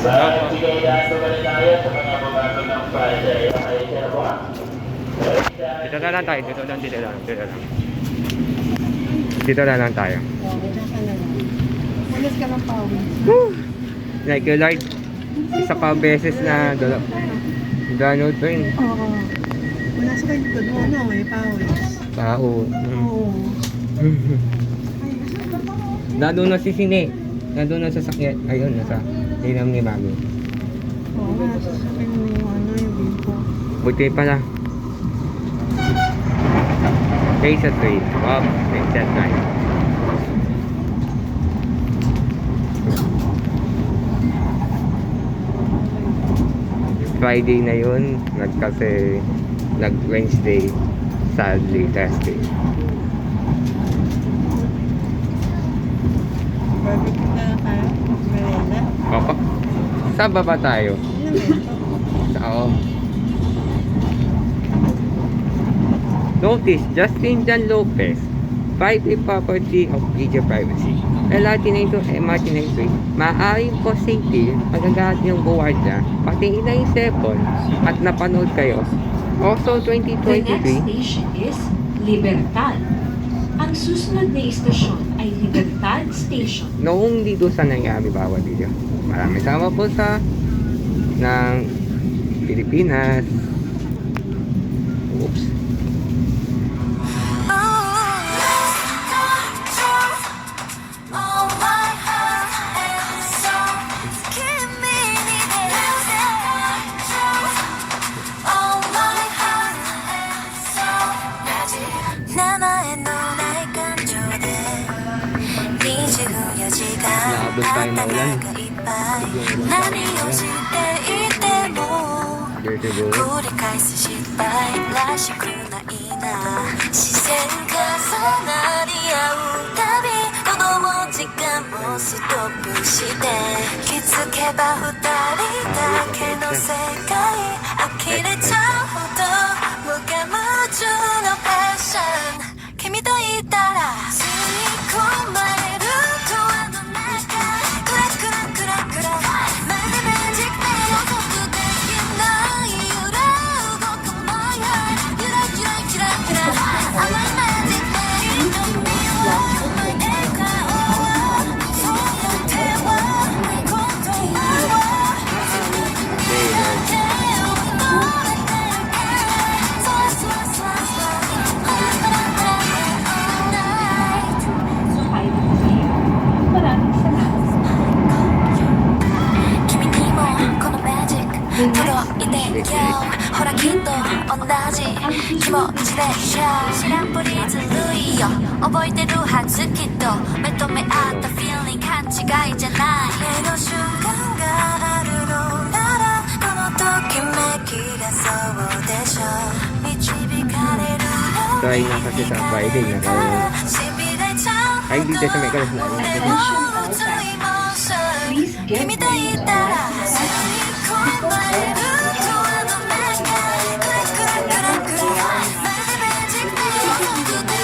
Dito na lang tayo, dito lang. Dito na lang tayo. Ulit ka ng pawis. Like you like, isa pa beses na download ko yun. Oo. Wala sa kayo dito, ano, may pawis. Tao. Oo. Nandun na si Sine. Nandun na sa sakyan. Ayun, nasa linam ni Mami. Oo, nasa sa kayo yung ano, yung bimpo. Buti pala. Days at 3. Wow, next at 9. Friday na yun, kasi nag-Wednesday, sadly, Thursday. Barbecue na lang tayo. Merenda. Opo. Sa baba tayo. Oo. Notice, Justin Jan Lopez, private property of video privacy. Lalaki na ito, MRT na ito, maaaring positive, magagamit yung guwardia, pati inay sepon, at napanood kayo. Also, The next 2023, station is Libertad. Ang susunod na istasyon ay Libertad Station. noong dito sa nangyari bawat video. Maraming sama po sa ng Pilipinas. Oops. Naabot tayo na ulan. Dirty boy. 繰り返す失敗らしくないな視線重なり合うたび子供時間もストップして気づけば二人だけの世界呆れちゃうほど無我夢中のパッション君といたら吸い込まれるドアの中クラクラクラクラまるでマジックで予測できない揺れ動く My heart ゆらゆらキラキラ甘いマジックで瞳は笑顔そうやってはないことは手を伸ばれてるからそわそわそわそわパラパラパラ all night Sukainin ko kayo. Maraming salamat. 君にもこのマジック届いてよほらきっと同じ気持ちでしょ知らんぷりずるいよ覚えてるはずきっと目と目合った feeling 勘違いじゃない目の瞬間があるのならこのときめきがそうでしょ導かれる Try na kasi sa Friday na tayo. しびれちゃう Ay, dito sa may kalas na. Please get 君といたら吸い込まれるドアの中クラクラクラクラまるでマジックで予測でき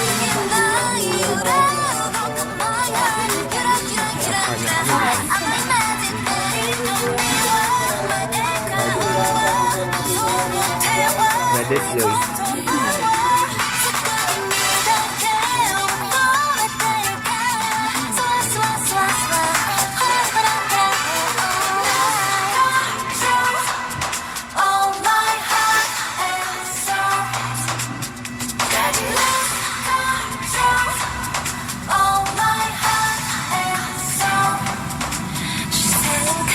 ない揺れ動く My heart キラキラキラキラ甘いマジックで瞳は笑顔そうやっては Na-disloy. 世界にだけを求めてるからそわそわそわそわほらほらほら All my heart and soul Got you All my heart and soul 視線重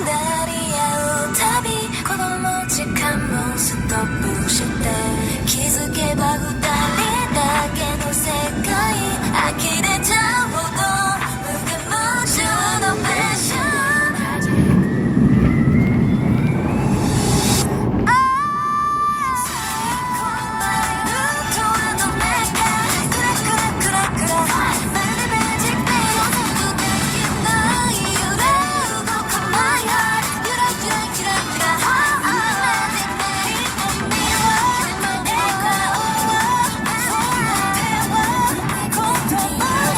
なり合うたび子供時間もストップして気づけば二人だけの世界呆れちゃうほど無我夢中のパッション吸い込まれるドアの中クラクラクラクラまるでマジックで予測できない揺れ動く My heart ゆらゆらキラキラ甘いマジックで瞳は笑顔そうやってはないことは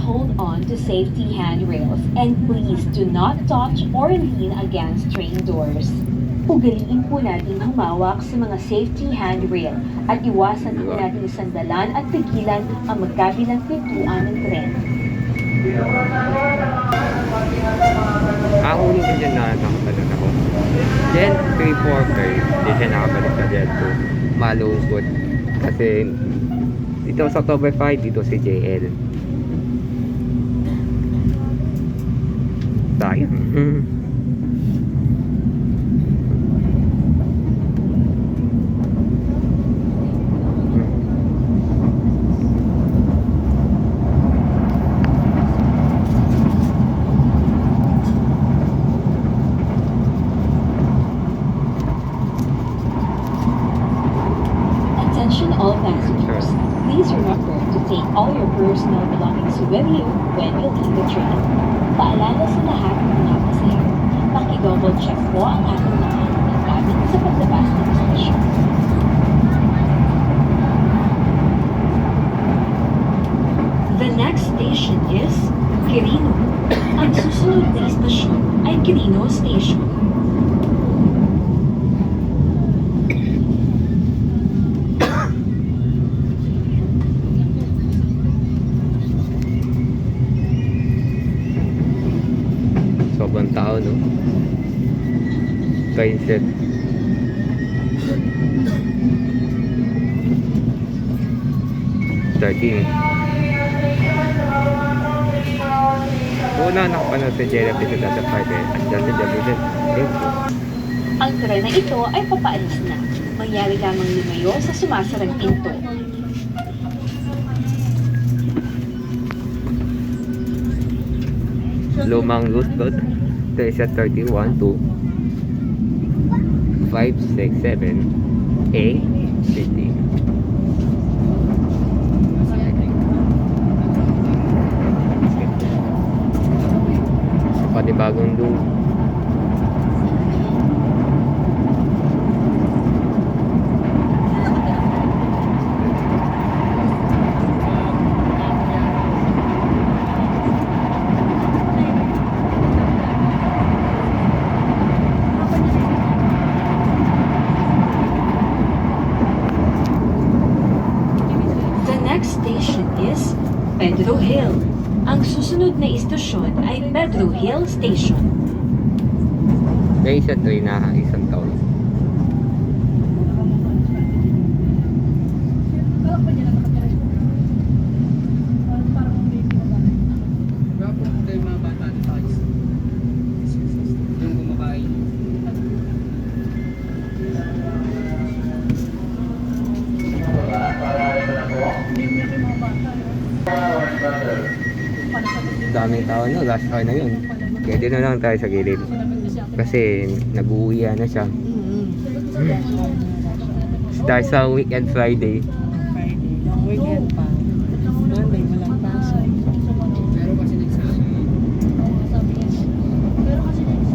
hold on to safety handrails and please do not touch or lean against train doors. Ugaliin po natin humawak sa mga safety handrail at iwasan po natin sandalan at pigilan ang magkabilang pintuan ng tren. Ang uling ko dyan na nakapalan ako. Gen 3, 4, 5. Hindi siya nakapalan sa Gen 2. Malungkot. Kasi dito sa October 5, dito si JL. Sayang. Attention all passengers. Please remember to take all your personal belongings with you when you leave the train. Paalala sa lahat ng mga pasahero, paki-double check po ang ating mga hanggang gamit sa paglabas ng istasyon. The next station is Quirino. Ang susunod na istasyon ay Quirino Station. Sobrang tao, no? Mindset. Una nakapanood sa JL episode sa Friday at dyan sa Jabutin. Ang tren na ito ay papaalis na. Mangyari lamang lumayo sa sumasarang pinto. Lumang route road. Ito is at 31 to 567 A City. Panibagong loop. The next station is Pedro Hill. Ang susunod na istasyon ay Pedro Hill Station. May isa train na isang taon. Daming tao na, last hour na yun. Pwede na lang tayo sa gilid. Kasi nag-uwian na siya. Start sa weekend Friday. Friday. Long weekend pa. Monday, walang pasok.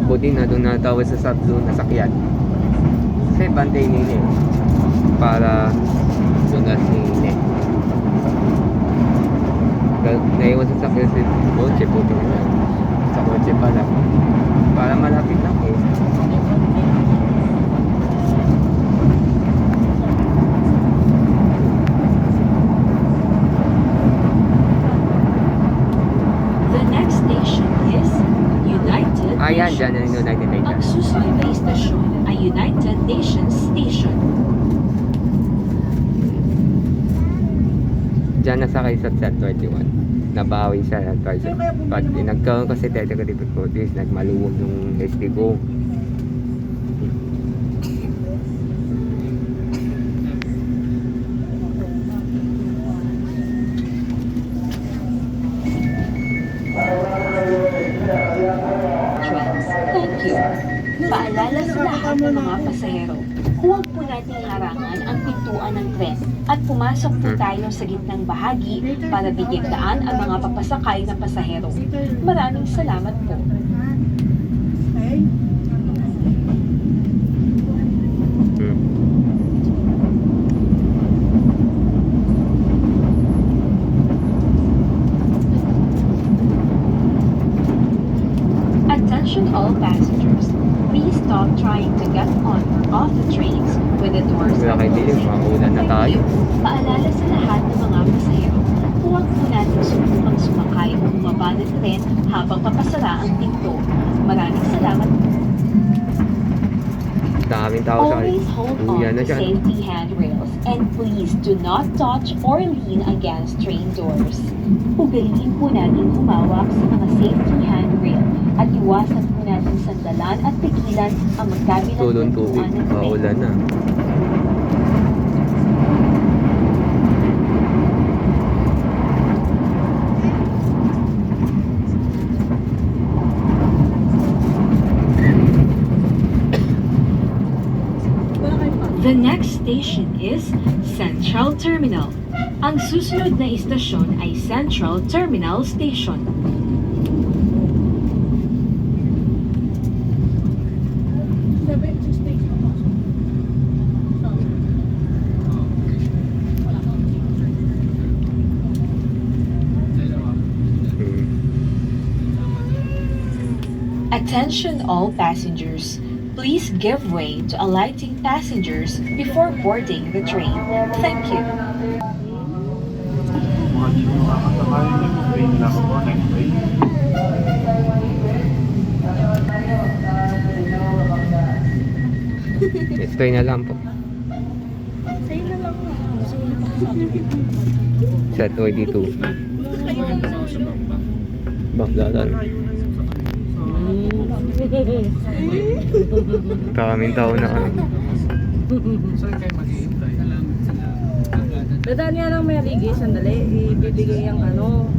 Buti na doon na tawag sa doon nasakyan. Kasi bantay nila eh. Para doon na nila. Naiwan sa sakyan si Boche, buti na. Sa Boche pala. Para malapit lang eh. The next station is United Ayan, Nations. dyan na yung United Ang Nations. susunod na istasyon ay United Nations Station. Diyan nasakay sa set 21. Nabawi siya ng twice. Pag nagkaroon kasi technical difficulties, nagmaluwag yung SD ko. Thank you. Paalala sa lahat ng mga pasahero, huwag po nating harangan ang pintuan ng tren at pumasok po tayo sa gitnang bahagi para bigyan daan ang mga papasakay na pasahero. Maraming salamat po. all passengers, please stop trying to get on or off the trains when the doors Wala are kayo din, closing. maulan na Thank tayo. you. Paalala sa lahat ng mga pasahero, huwag po natin subukang sumakay o bumaba ng tren habang papasara ang pinto. Maraming salamat. Daming tao sa Always hold Uyan on na to siya. safety handrails and please do not touch or lean against train doors. Ugaliin po natin humawak sa mga safety handrail at iwasan po natin sandalan at pigilan ang magkabilang Tulong tubig. pintuan ng tren. Maulan na. Wala kayo pa. The next station is Central Terminal. Ang susunod na istasyon ay Central Terminal Station. Hmm. Attention all passengers. Please give way to alighting passengers before boarding the train. Thank you. Mga di mo makakasakay, next train na lang ako, next train. Next try na lang po. Sa'yo na lang. Set 22. Bakdalan. Maraming tao na kami. Saan kayo maghihintay? Dadaan niya lang may aligi, sandali. Ibibigay ang ano.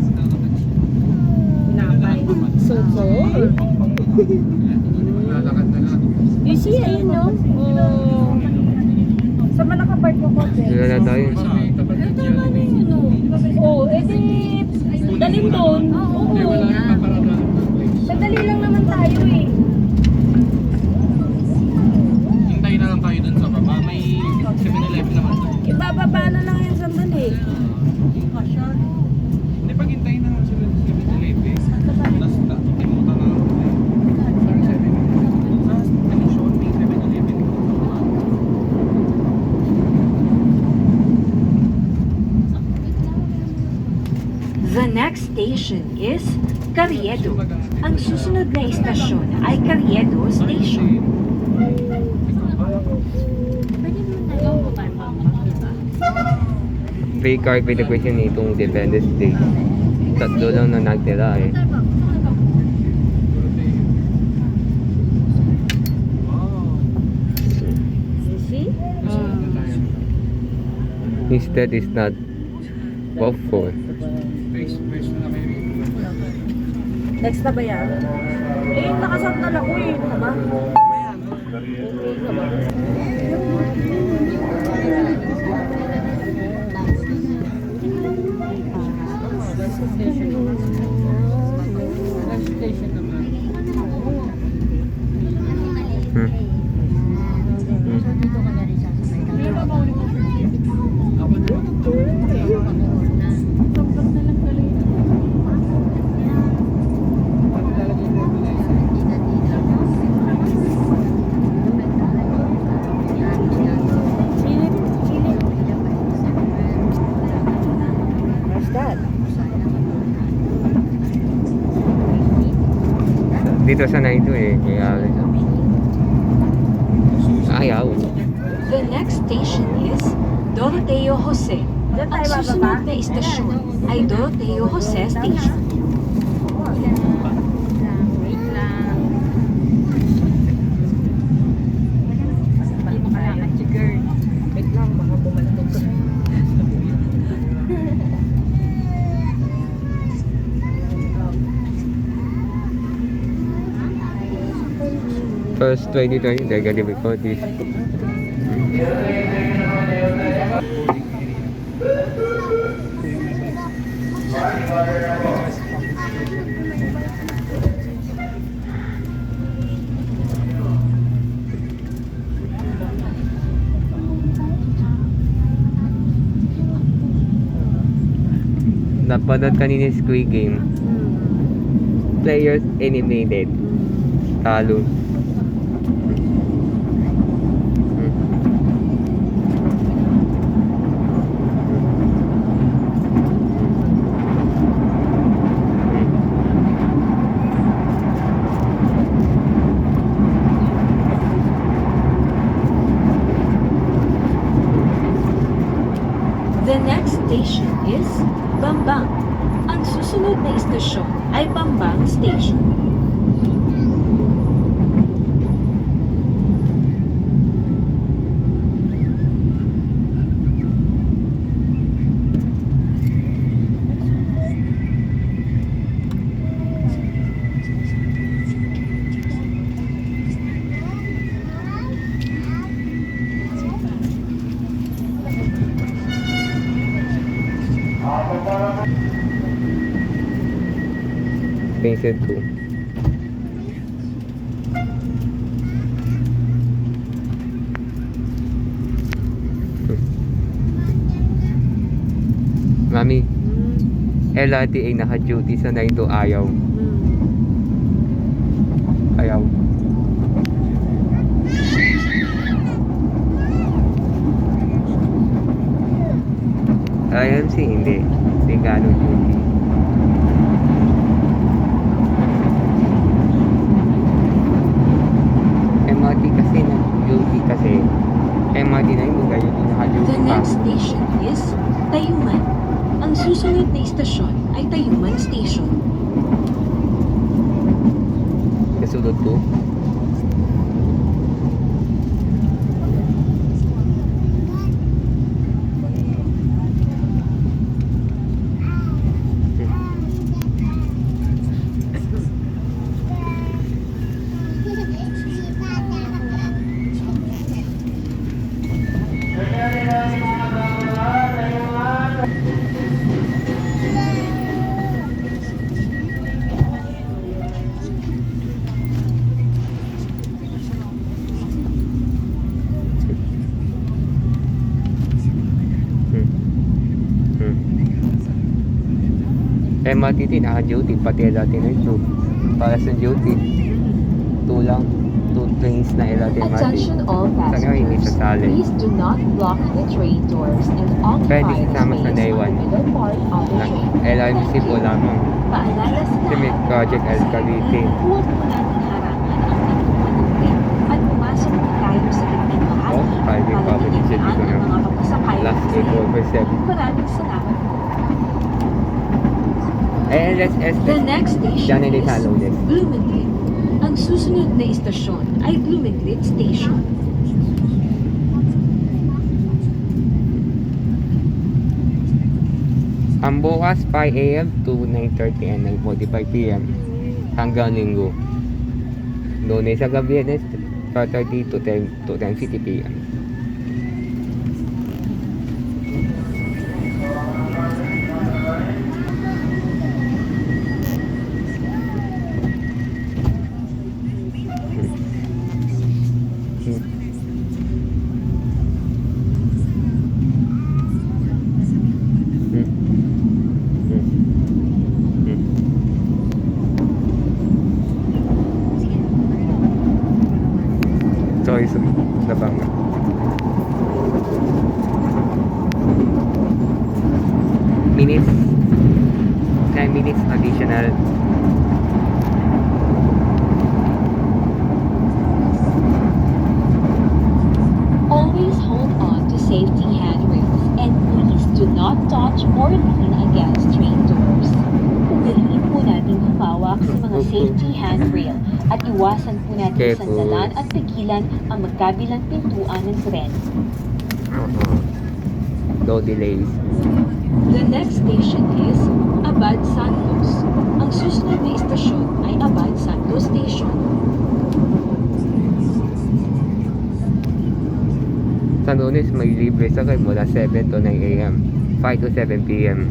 Pinapay. So. Lalakad na lang. You see, ayun no? Oh. Saan ba nakapark mo ko? Wala na tayo. Tapat ng Tama na yun, no? Oh, edi, dalhin doon. Oo. Wala na paparada ng place. Sadali lang naman tayo eh. Hintayin na lang tayo dun sa baba. May 7-Eleven naman dun. Ibababa na lang yung sandali. Hindi, pag hintayin na lang sila sa 7-Eleven. Tapos timutan na lang. Sorry, 7-Eleven. Sa Telusyon, may 7-Eleven. The next station is Carriedo. Ang susunod na istasyon ay Carriedo Station. Free card with the question itong Independence Day. Tatlo lang na nagtira eh. Wow. You see? Instead is not waffle. Face na kayo rito. Next na ba yan? Eh, nakasandal ako eh. Ano ba? Okay ka ba? Hmm. What's that? Dito sa ito eh. Kaya ayaw. The next station is Doroteo Jose. Diyan Ang tayo bababa? susunod na istasyon ay Doroteo Jose Station. Wait lang. Balik mo kailangan si girl. Wait lang, baka bumaltog ka. First 2020, they're gonna be 40. Napanood kanina yung Squid Game. Players eliminated. talo. The next station is Bambang. Ang susunod na istasyon ay Bambang Station. Station 2. Mami, LRT ay naka-duty sa 9 to ayaw. Ayaw. IMC hindi. Hindi gano'n duty. MRT kasi nag-duty kasi. MRT na yun, kayo din naka-duty The pa. next station is Tayuman. Ang susunod na istasyon ay Tayuman Station. Kasunod to. MRT din naka-duty, pati LRT na ito. Para sa duty. 2 lang. 2 trains na LRT MRT. Attention all Sana hindi passengers. sasali. Please do not block the train doors and occupy Pwede the sasama sa space on Naiwan. the middle part of the Na, train. LRT po lamang. Paalala sa Kasi may lahat, Project El Cavite. huwag po natin harangan ang pintuan ng train at pumasok po tayo sa gitnang bahagi Oh, highway para public safety bigyan ko ang na. mga papasakay Last ng 8 train. over 7. Maraming salamat po. LSS The next station Diyan is sa Lowlands. Blumentritt. Ang susunod na istasyon ay Blumentritt Station. Ang bukas 5 AM to 9:30 and 9:45 PM hanggang linggo. Lunes sa gabi 4:30 to 10:50 PM. Sorry, nabangga. Minutes. 10 minutes additional. Always hold on to safety handrails and please do not touch or lean against train doors. Ugaliin po natin humawak sa mga safety handrail at iwasan po natin Careful. sandalan at pigilan ang magkabilang pintuan ng tren. No delays. The next station is Abad Santos. Ang susunod na istasyon ay Abad Santos Station. Sa Lunes may libre sakay mula 7 to 9 AM, 5 to 7 PM.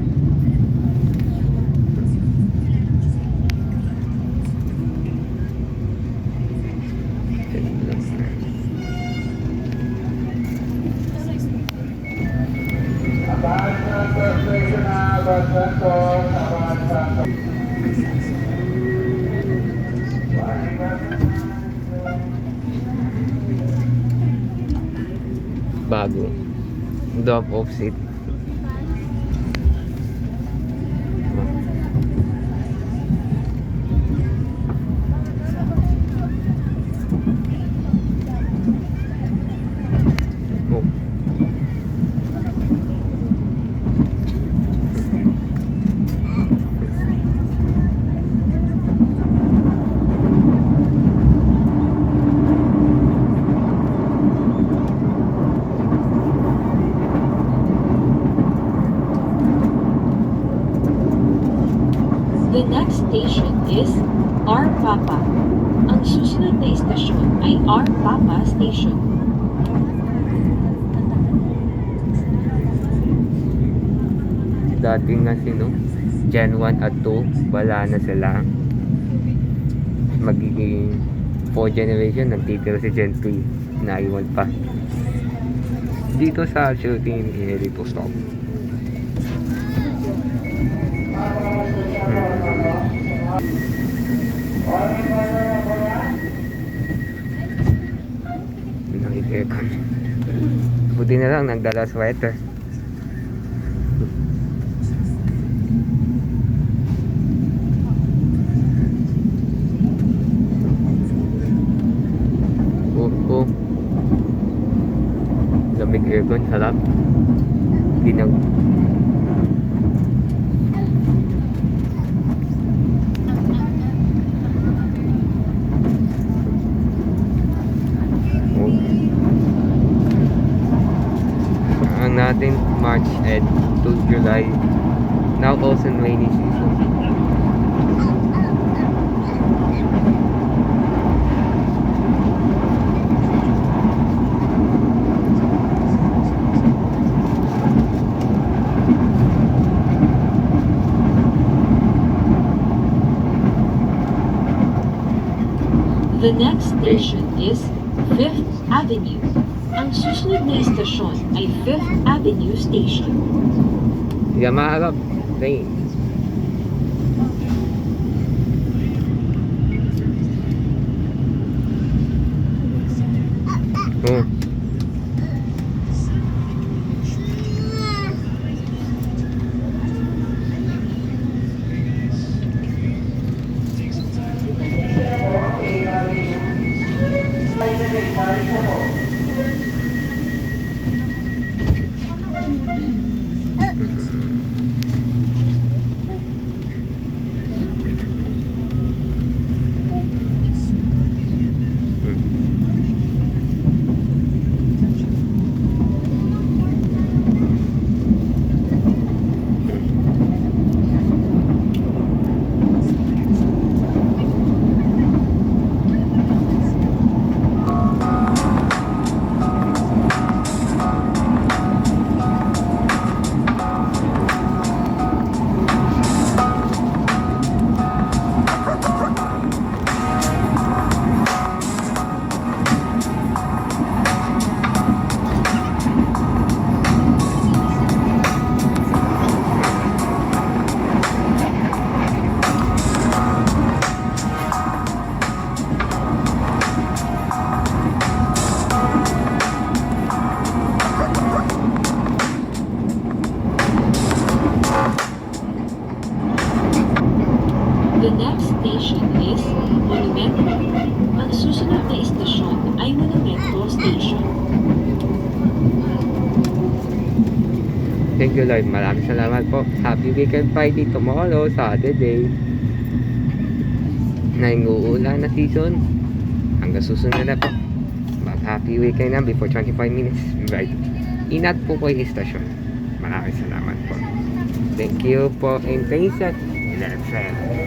Abad Santos. bago. Drop off seat. Oh. The next station is R. Papa. Ang susunod na istasyon ay R. Papa Station. Dating na sino, Gen 1 at 2, wala na sila. Magiging 4 generation, nagtitira si Gen 3, naiwan pa. Dito sa shooting area to stop. Nakikirkon. Buti na lang, nagdala sweater. Oh. Lamig aircon, sarap. Ginag. Oh. Ang natin March and to July. Now also rainy season. The next station is 5th Avenue. Ang susunod na istasyon ay 5th Avenue Station. Yamaha train. Oh. The next station is Monumento. Ang susunod na istasyon ay Monumento Station. Thank you Lord. Maraming salamat po. Happy weekend Friday tomorrow, Saturday. Nang-uulan na season. Hanggang susunod na po. Mag-happy weekend na before 25 minutes. Right. Inat po po yung istasyon. Maraming salamat po. Thank you po. And thanks at 11.